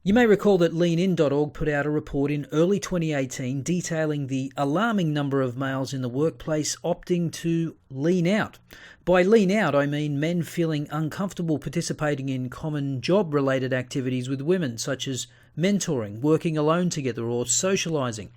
You may recall that leanin.org put out a report in early 2018 detailing the alarming number of males in the workplace opting to lean out. By lean out, I mean men feeling uncomfortable participating in common job-related activities with women, such as mentoring, working alone together, or socialising.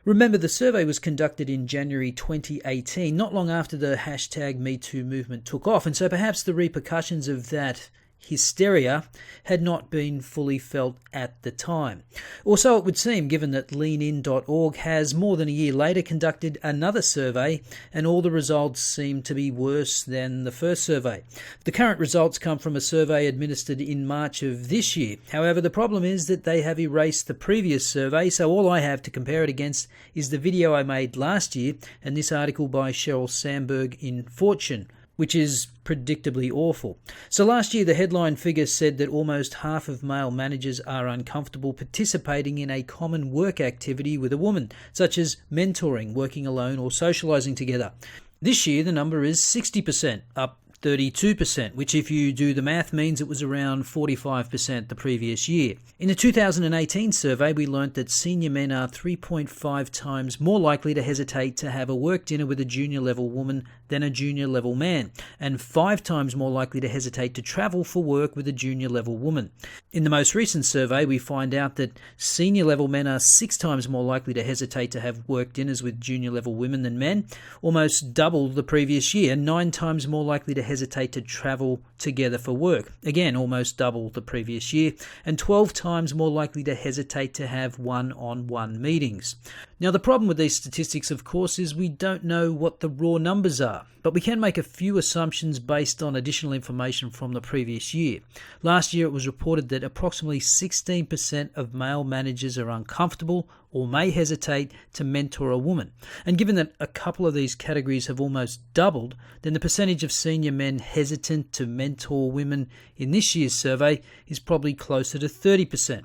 Remember, the survey was conducted in January 2018, not long after the hashtag #MeToo movement took off, and so perhaps the repercussions of that hysteria had not been fully felt at the time. Or so it would seem, given that leanin.org has more than a year later conducted another survey, and all the results seem to be worse than the first survey. The current results come from a survey administered in March of this year. However, the problem is that they have erased the previous survey, so all I have to compare it against is the video I made last year and this article by Sheryl Sandberg in Fortune, which is predictably awful. So last year, the headline figure said that almost half of male managers are uncomfortable participating in a common work activity with a woman, such as mentoring, working alone, or socialising together. This year, the number is 60%, up 32%, which if you do the math means it was around 45% the previous year. In the 2018 survey, we learnt that senior men are 3.5 times more likely to hesitate to have a work dinner with a junior level woman than a junior level man, and 5 times more likely to hesitate to travel for work with a junior level woman. In the most recent survey, we find out that senior level men are 6 times more likely to hesitate to have work dinners with junior level women than men, almost double the previous year, 9 times more likely to hesitate to travel together for work, again almost double the previous year, and 12 times more likely to hesitate to have one-on-one meetings. Now, the problem with these statistics, of course, is we don't know what the raw numbers are, but we can make a few assumptions based on additional information from the previous year. Last year, it was reported that approximately 16% of male managers are uncomfortable or may hesitate to mentor a woman. And given that a couple of these categories have almost doubled, then the percentage of senior men hesitant to mentor women in this year's survey is probably closer to 30%.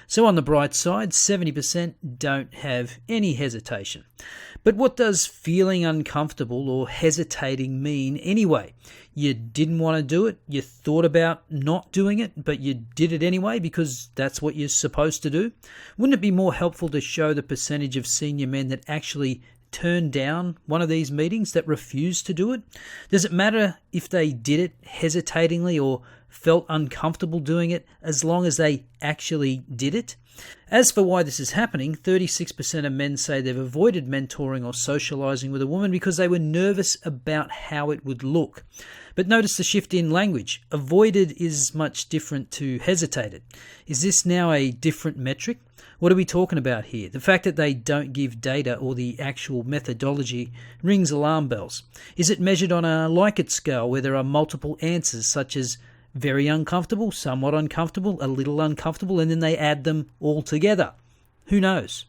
So on the bright side, 70% don't have any hesitation. But what does feeling uncomfortable or hesitating mean anyway? You didn't want to do it, you thought about not doing it, but you did it anyway because that's what you're supposed to do? Wouldn't it be more helpful to show the percentage of senior men that actually turned down one of these meetings, that refused to do it? Does it matter if they did it hesitatingly or felt uncomfortable doing it, as long as they actually did it? As for why this is happening, 36% of men say they've avoided mentoring or socialising with a woman because they were nervous about how it would look. But notice the shift in language. Avoided is much different to hesitated. Is this now a different metric? What are we talking about here? The fact that they don't give data or the actual methodology rings alarm bells. Is it measured on a Likert scale where there are multiple answers such as very uncomfortable, somewhat uncomfortable, a little uncomfortable, and then they add them all together? Who knows?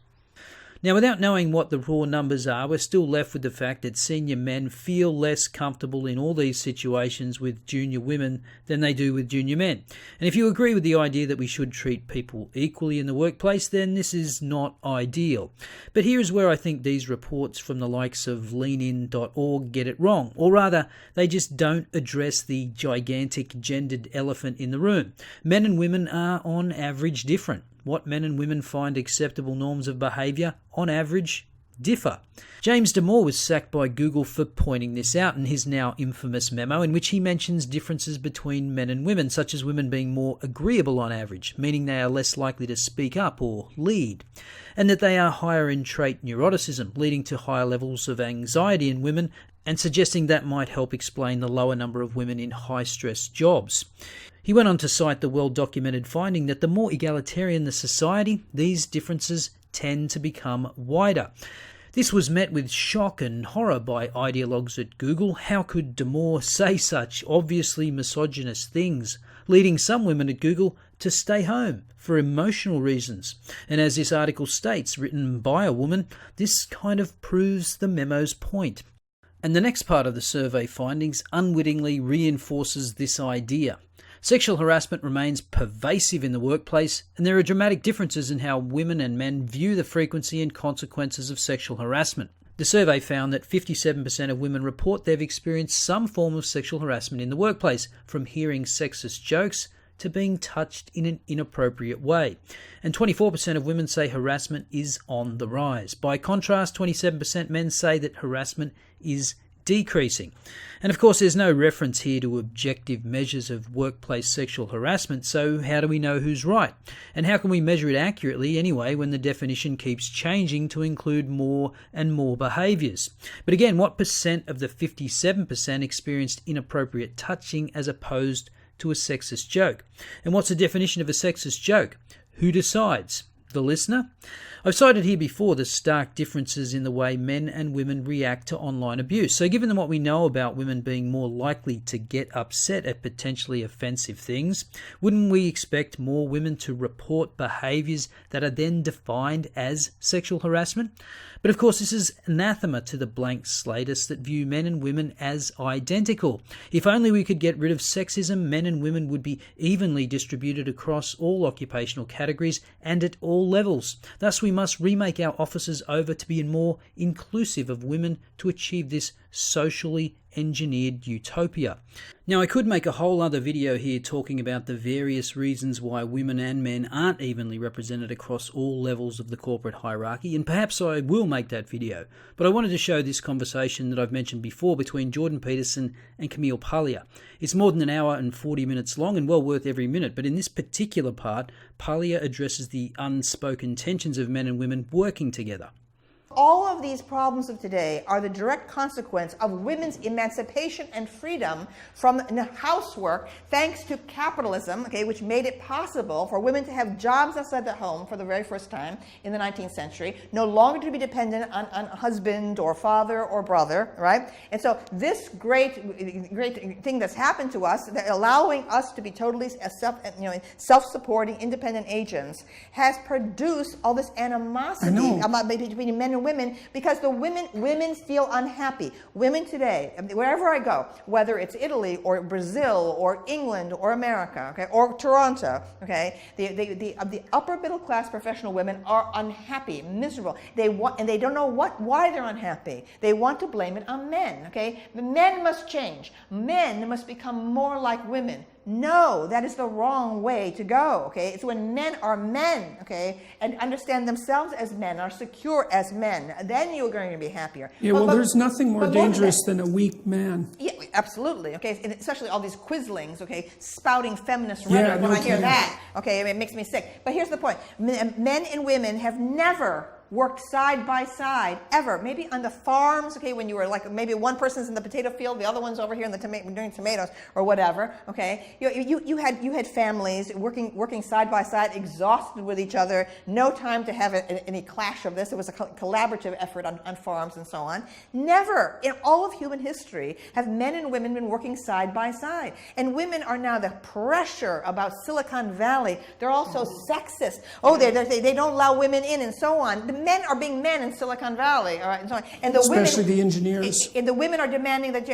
Now, without knowing what the raw numbers are, we're still left with the fact that senior men feel less comfortable in all these situations with junior women than they do with junior men. And if you agree with the idea that we should treat people equally in the workplace, then this is not ideal. But here is where I think these reports from the likes of leanin.org get it wrong. Or rather, they just don't address the gigantic gendered elephant in the room. Men and women are on average different. What men and women find acceptable norms of behaviour, on average, differ. James Damore was sacked by Google for pointing this out in his now infamous memo, in which he mentions differences between men and women, such as women being more agreeable on average, meaning they are less likely to speak up or lead, and that they are higher in trait neuroticism, leading to higher levels of anxiety in women, and suggesting that might help explain the lower number of women in high-stress jobs. He went on to cite the well-documented finding that the more egalitarian the society, these differences tend to become wider. This was met with shock and horror by ideologues at Google. How could Damore say such obviously misogynist things, leading some women at Google to stay home for emotional reasons? And as this article states, written by a woman, this kind of proves the memo's point. And the next part of the survey findings unwittingly reinforces this idea. Sexual harassment remains pervasive in the workplace, and there are dramatic differences in how women and men view the frequency and consequences of sexual harassment. The survey found that 57% of women report they've experienced some form of sexual harassment in the workplace, from hearing sexist jokes to being touched in an inappropriate way. And 24% of women say harassment is on the rise. By contrast, 27% men say that harassment is decreasing. And of course, there's no reference here to objective measures of workplace sexual harassment, so how do we know who's right? And how can we measure it accurately anyway when the definition keeps changing to include more and more behaviours? But again, what percent of the 57% experienced inappropriate touching as opposed to a sexist joke? And what's the definition of a sexist joke? Who decides? The listener? I've cited here before the stark differences in the way men and women react to online abuse. So given what we know about women being more likely to get upset at potentially offensive things, wouldn't we expect more women to report behaviours that are then defined as sexual harassment? But of course, this is anathema to the blank slatists that view men and women as identical. If only we could get rid of sexism, men and women would be evenly distributed across all occupational categories and at all levels. Thus, we must remake our offices over to be more inclusive of women to achieve this socially engineered utopia. Now, I could make a whole other video here talking about the various reasons why women and men aren't evenly represented across all levels of the corporate hierarchy, and perhaps I will make that video. But I wanted to show this conversation that I've mentioned before between Jordan Peterson and Camille Paglia. It's more than an hour and 40 minutes long and well worth every minute, but in this particular part, Paglia addresses the unspoken tensions of men and women working together. All of these problems of today are the direct consequence of women's emancipation and freedom from housework thanks to capitalism, which made it possible for women to have jobs outside the home for the very first time in the 19th century, no longer to be dependent on husband or father or brother, right? And so this great thing that's happened to us, that allowing us to be totally self-supporting, independent agents, has produced all this animosity between men and women, because the women feel unhappy. Women today, wherever I go, whether it's Italy or Brazil or England or America, or Toronto, the upper middle class professional women are unhappy, miserable. And they don't know why they're unhappy. They want to blame it on men. The men must change. Men must become more like women. No, that is the wrong way to go, It's when men are men, and understand themselves as men, are secure as men, then you're going to be happier. Yeah, but there's nothing more dangerous than a weak man. Yeah, absolutely, and especially all these quislings, spouting feminist rhetoric. When I hear that, it makes me sick. But here's the point. Men and women have never worked side by side ever. Maybe on the farms, when you were maybe one person's in the potato field, the other one's over here in the doing tomatoes or whatever. You had families working side by side, exhausted with each other, no time to have any clash of this. It was a collaborative effort on farms and so on. Never in all of human history have men and women been working side by side. And women are now the pressure about Silicon Valley. They're also sexist. They don't allow women in and so on. The men are being men in Silicon Valley, all right, and so on. And the especially women, the engineers. And the women are demanding that,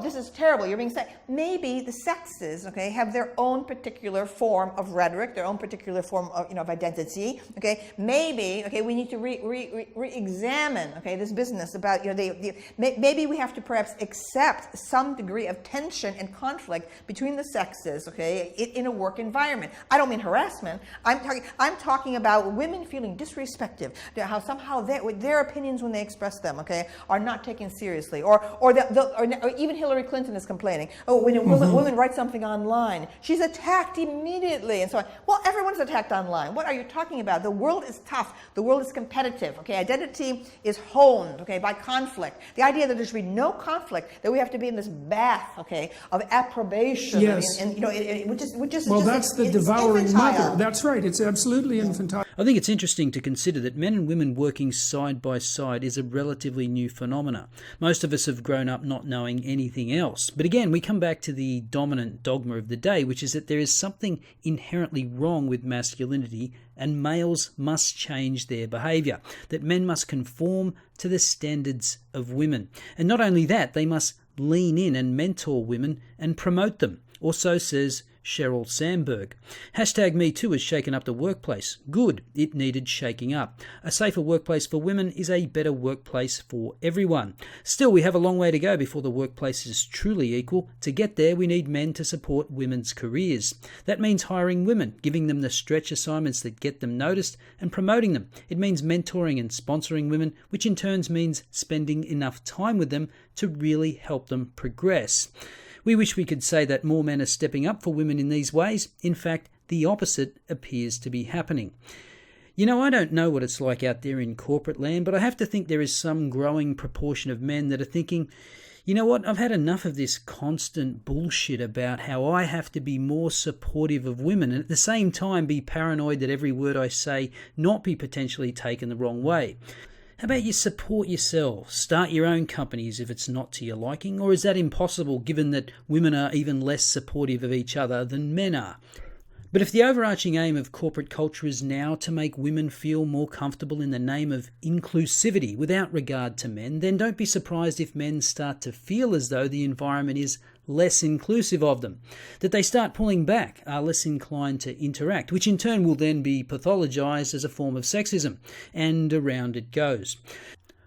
this is terrible, you're being sexist. Maybe the sexes, have their own particular form of rhetoric, their own particular form of identity, Maybe, we need to re-examine, this business about, maybe we have to perhaps accept some degree of tension and conflict between the sexes, in a work environment. I don't mean harassment. I'm talking about women feeling disrespected, how somehow their opinions when they express them, are not taken seriously, or even Hillary Clinton is complaining. When a woman writes something online, she's attacked immediately, and so on. Well, everyone's attacked online. What are you talking about? The world is tough. The world is competitive. Identity is honed, by conflict. The idea that there should be no conflict, that we have to be in this bath, of approbation, yes, which is well, that's the devouring mother. That's right. It's absolutely infantile. I think it's interesting to consider that men and women working side by side is a relatively new phenomena. Most of us have grown up not knowing anything else. But again, we come back to the dominant dogma of the day, which is that there is something inherently wrong with masculinity and males must change their behaviour, that men must conform to the standards of women. And not only that, they must lean in and mentor women and promote them. Or so says Sheryl Sandberg. #MeToo has shaken up the workplace. Good, it needed shaking up. A safer workplace for women is a better workplace for everyone. Still, we have a long way to go before the workplace is truly equal. To get there, we need men to support women's careers. That means hiring women, giving them the stretch assignments that get them noticed, and promoting them. It means mentoring and sponsoring women, which in turn means spending enough time with them to really help them progress. We wish we could say that more men are stepping up for women in these ways. In fact, the opposite appears to be happening. You know, I don't know what it's like out there in corporate land, but I have to think there is some growing proportion of men that are thinking, you know what, I've had enough of this constant bullshit about how I have to be more supportive of women and at the same time be paranoid that every word I say not be potentially taken the wrong way. How about you support yourself, start your own companies if it's not to your liking, or is that impossible given that women are even less supportive of each other than men are? But if the overarching aim of corporate culture is now to make women feel more comfortable in the name of inclusivity without regard to men, then don't be surprised if men start to feel as though the environment is less inclusive of them, that they start pulling back, are less inclined to interact, which in turn will then be pathologized as a form of sexism, and around it goes.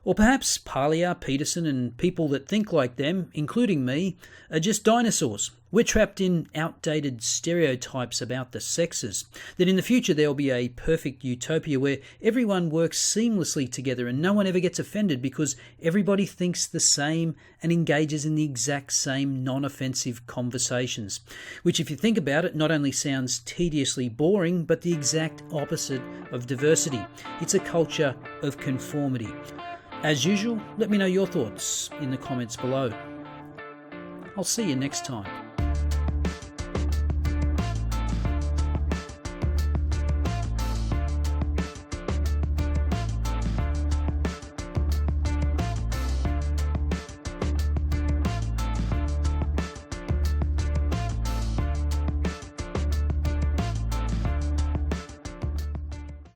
Or perhaps Parlier, Peterson and people that think like them, including me, are just dinosaurs. We're trapped in outdated stereotypes about the sexes, that in the future there will be a perfect utopia where everyone works seamlessly together and no one ever gets offended because everybody thinks the same and engages in the exact same non-offensive conversations, which if you think about it not only sounds tediously boring but the exact opposite of diversity. It's a culture of conformity. As usual, let me know your thoughts in the comments below. I'll see you next time.